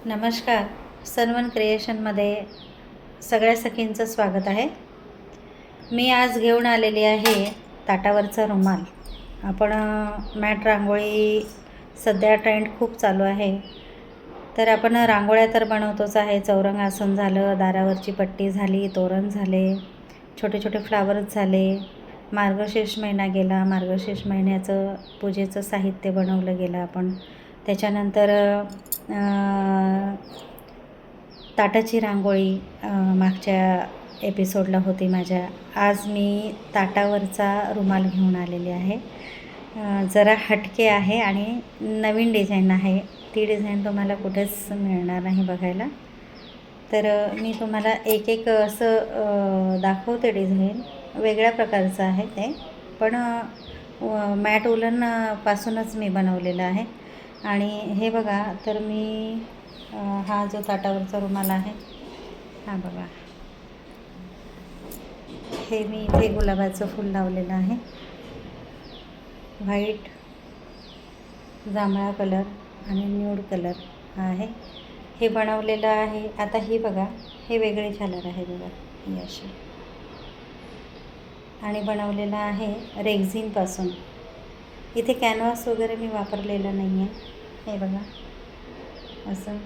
नमस्कार. सनवन क्रिएशनमध्ये सगळ्या सखींचं स्वागत आहे. मी आज घेऊन आलेली आहे ताटावरचा रुमाल. आपण मॅट रांगोळी सध्या ट्रेंड खूप चालू आहे. तर आपण रांगोळ्या तर बनवतोच आहे. चौरंग आसन झालं, दारावरची पट्टी झाली, तोरण झाले, छोटे छोटे फ्लावर्स झाले. मार्गशीर्ष महिना गेला, मार्गशीर्ष महिन्याचं पूजेचं साहित्य बनवलं गेलं आपण. त्याच्यानंतर ताटाची रांगोळी मागच्या एपिसोडला होती माझ्या. आज मी ताटावरचा रुमाल घेऊन आलेली आहे. जरा हटके आहे आणि नवीन डिझाईन आहे. ती डिझाईन तुम्हाला कुठेच मिळणार नाही बघायला. तर मी तुम्हाला एक एक असं दाखवते. डिझाईन वेगळ्या प्रकारचं आहे ते, पण मॅट उलनपासूनच मी बनवलेलं आहे. आणि हे बघा, तर मी हा जो ताटावरचा रुमाल आहे, हा बघा, हे मी इथे गुलाबाचं फूल लावलेलं आहे. व्हाईट, जांभळा कलर आणि न्यूड कलर आहे. हे बनवलेलं आहे. आता हे बघा, हे वेगळे झालर आहे बघा, ही अशी. आणि बनवलेलं आहे रेक्झिनपासून. इथे कॅनव्हास वगैरे मी वापरलेला नाही आहे. हे बघा, असं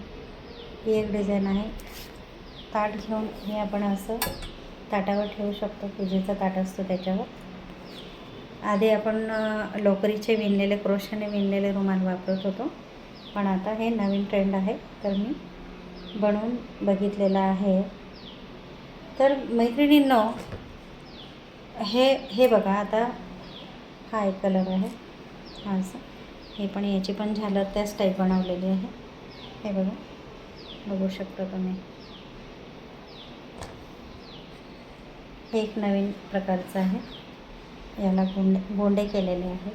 ही एक डिझाईन आहे. ताट घेऊन हे आपण असं ताटावर ठेवू शकतो. पूजेचा ताट असतो त्याच्यावर. आधी आपण लोकरीचे विणलेले, क्रोशाने विणलेले रुमाल वापरत होतो, पण आता हे नवीन ट्रेंड आहे, तर मी बनवून बघितलेलं आहे. तर मैत्रिणींनो, हे बघा, आता हा एक कलर आहे, हा असं. हे पण, याची पण झालर त्याच टाईप बनवलेली आहे. हे बघा, बघू शकता तुम्ही. हे एक नवीन प्रकारचं आहे. याला गोंडे केलेले आहेत.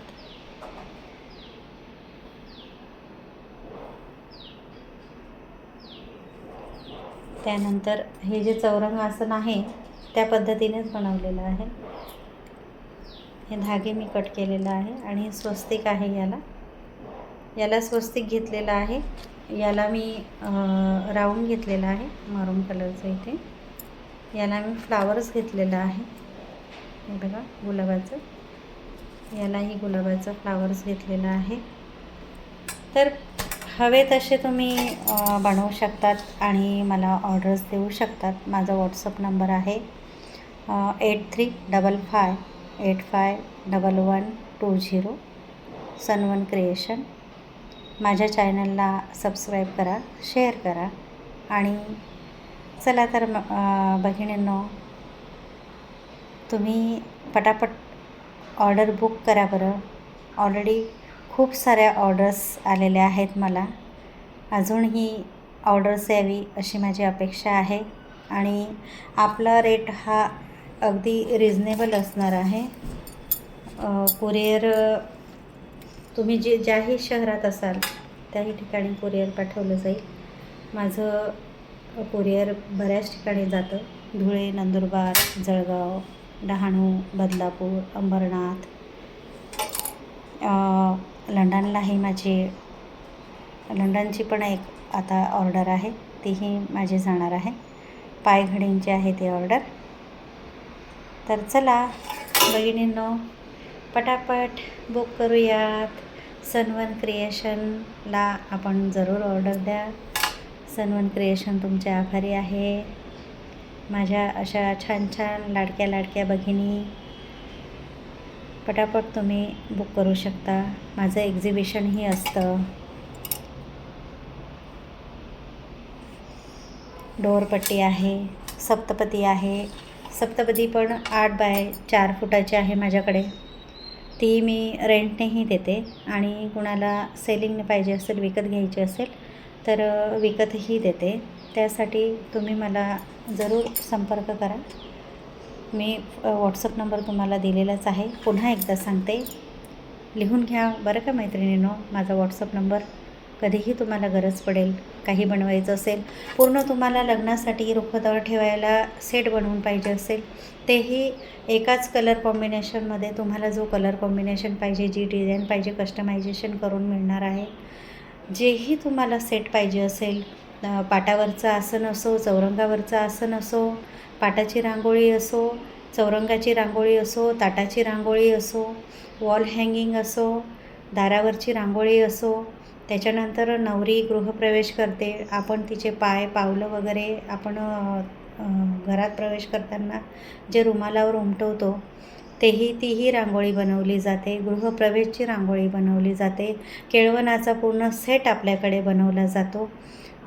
त्यानंतर हे जे चौरंग आसन आहे त्या पद्धतीनेच बनवलेलं आहे. हे धागे मी कट केलेलं आहे आणि स्वस्तिक आहे. याला स्वस्तिक घेतलेलं आहे. याला मी राऊंड घेतलेला आहे मरून कलरचं. इथे याला मी फ्लावर्स घेतलेलं आहे. हे बघा, गुलाबाचं. यालाही गुलाबाचं फ्लावर्स घेतलेलं आहे. तर हवे तसे तुम्ही बनवू शकतात आणि मला ऑर्डर्स देऊ शकतात. माझा व्हॉट्सअप नंबर आहे 8355851120, सनवन क्रिएशन. माझ्या चॅनलला सबस्क्राईब करा, शेअर करा. आणि चला तर भगिनींनो, तुम्ही पटापट ऑर्डर बुक करा बरं. ऑलरेडी खूप साऱ्या ऑर्डर्स आलेल्या आहेत मला. अजूनही ऑर्डर्स यावी अशी माझी अपेक्षा आहे. आणि आपला रेट हा अगदी रिजनेबल असणार आहे. कुरिअर तुम्ही ज्याही शहरात असाल त्याही ठिकाणी कुरिअर पाठवलं जाईल. माझं कुरिअर बऱ्याच ठिकाणी जातं. धुळे, नंदुरबार, जळगाव, डहाणू, बदलापूर, अंबरनाथ. लंडनलाही लंडनची पण एक आता ऑर्डर आहे, तीही माझी जाणार आहे. पायघडींची आहे ती ऑर्डर. तर चला भगिनींनो, पटापट बुक करूयात. सनवन क्रिएशनला आपण जरूर ऑर्डर द्या. सनवन क्रिएशन तुमचे आभारी आहे. माझ्या अशा छान छान लाडक्या लाडक्या भगिनी, पटापट तुम्ही बुक करू शकता. माझं एक्झिबिशनही असतं. डोरपट्टी आहे, सप्तपदी आहे. सप्तपदी पण 8x4 फुटाची आहे माझ्याकडे. ती मी रेंटनेही देते आणि कुणाला सेलिंगने पाहिजे असेल, विकत घ्यायची असेल तर विकतही देते. त्यासाठी तुम्ही मला जरूर संपर्क करा. मी व्हॉट्सअप नंबर तुम्हाला दिलेलाच आहे. पुन्हा एकदा सांगते, लिहून घ्या बरं का मैत्रिणींनो, माझा व्हॉट्सअप नंबर. कधीही तुम्हाला गरज पडेल, काही बनवायचं असेल, पूर्ण तुम्हाला लग्नासाठी रुखवतावर ठेवायला सेट बनवून पाहिजे असेल, तेही एकाच कलर कॉम्बिनेशनमध्ये तुम्हाला जो कलर कॉम्बिनेशन पाहिजे, जी डिझाईन पाहिजे, कस्टमायझेशन करून मिळणार आहे. जेही तुम्हाला सेट पाहिजे असेल, पाटावरचं आसन असो, चौरंगावरचं आसन असो, पाटाची रांगोळी असो, चौरंगाची रांगोळी असो, ताटाची रांगोळी असो, वॉल हँगिंग असो, दारावरची रांगोळी असो, त्याच्यानंतर नवरी गृहप्रवेश करते, आपण तिचे पाय पावलं वगैरे आपण घरात प्रवेश करताना जे रुमालावर उमटवतो तीही रांगोळी बनवली जाते. गृहप्रवेशची रांगोळी बनवली जाते. केळवणाचा पूर्ण सेट आपल्याकडे बनवला जातो.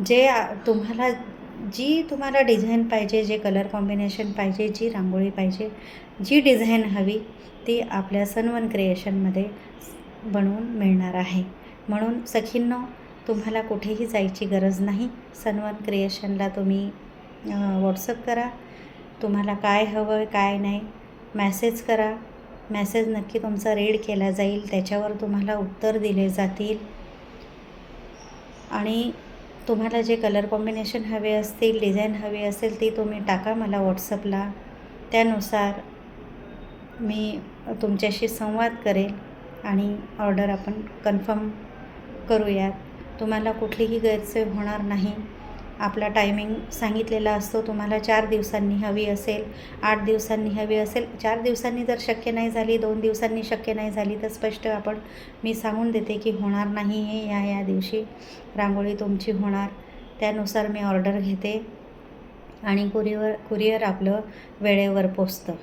जी तुम्हाला डिझाईन पाहिजे, जे कलर कॉम्बिनेशन पाहिजे, जी रांगोळी पाहिजे, जी डिझाईन हवी ती आपल्या सनवन क्रिएशनमध्ये बनवून मिळणार आहे. म्हणून सखींनो, तुम्हाला कुठेही जायची गरज नाही. सनवन क्रिएशनला तुम्ही व्हॉट्सअप करा. तुम्हाला काय हवं आहे काय नाही मॅसेज करा. मॅसेज नक्की तुमचा रीड केला जाईल, त्याच्यावर तुम्हाला उत्तर दिले जातील. आणि तुम्हाला जे कलर कॉम्बिनेशन हवे असतील, डिझाईन हवी असेल ती तुम्ही टाका मला व्हॉट्सअपला. त्यानुसार मी तुमच्याशी संवाद करेल आणि ऑर्डर आपण कन्फर्म करूयात. तुम्हाला कुठलीही गैरसोय होणार नाही. आपला टायमिंग सांगितलेला असतो. तुम्हाला 4 दिवसांनी हवी असेल, 8 दिवसांनी हवी असेल, 4 दिवसांनी जर शक्य नाही झाली, 2 दिवसांनी शक्य नाही झाली तर स्पष्ट मी सांगून देते की होणार नाही हे या दिवशी रांगोळी तुमची होणार. त्यानुसार मी ऑर्डर घेते आणि कुरिअर आपलं वेळेवर पोचतं.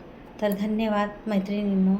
तर धन्यवाद मैत्रिणींनो.